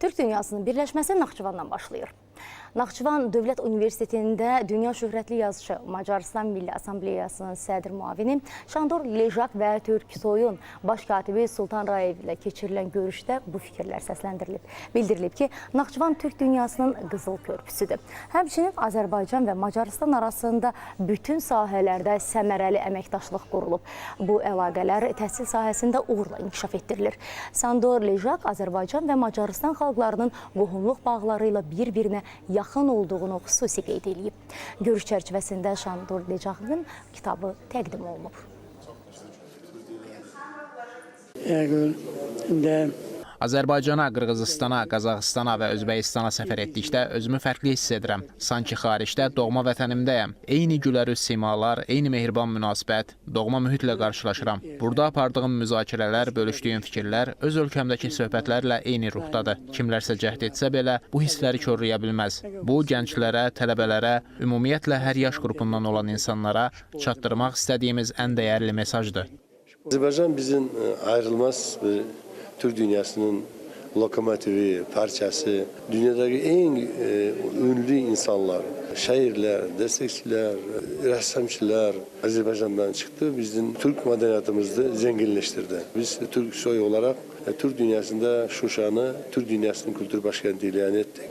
Türk dünyasının birləşməsi Naxçıvandan başlayır. Naxçıvan Dövlət Universitetində dünya şöhrətli yazışı Macarıstan Milli Assambleyasının sədr müavini Şandor Lejak və Türksoyun baş katibi Sultan Rayev ilə keçirilən görüşdə bu fikirlər səsləndirilib. Bildirilib ki, Naxçıvan Türk dünyasının qızıl körpüsüdür. Həmçinin Azərbaycan və Macarıstan arasında bütün sahələrdə səmərəli əməkdaşlıq qurulub. Bu əlaqələr təhsil sahəsində uğurla inkişaf etdirilir. Şandor Lejak Azərbaycan və Macarıstan xalqlarının qohumluq bağları ilə bir-birinə yaxın olduğunu xüsusi qeyd edilib. Görüş çərçivəsində Şandor Lejakın kitabı təqdim olunub. Azərbaycana, Qırğızistana, Qazaxıstana və Özbəkistana səfər etdikdə özümü fərqli hiss edirəm. Sanki xaricdə doğma vətənimdəyəm. Eyni gülərüz simalar, eyni mehriban münasibət, doğma mühitlə qarşılaşıram. Burada apardığım müzakirələr, bölüşdüyüm fikirlər öz ölkəmdəki söhbətlərlə eyni ruhdadır. Kimlərsə cəhd etsə belə bu hissləri korlaya bilməz. Bu, gənclərə, tələbələrə, ümumiyyətlə hər yaş qrupundan olan insanlara çatdırmaq istədiyimiz ən dəyərli mesajdır. Azərbaycan bizim ayrılmaz bir Türk dünyasının lokomotivi, parçası, dünyadaki en ünlü insanlar, şairler, destekçiler, ressamçılar Azerbaycan'dan çıktı. Bizim Türk medeniyetimizi zenginleştirdi. Biz Türk soy olarak Türk dünyasında Şuşa'nı Türk dünyasının kültür başkenti ilan ettik.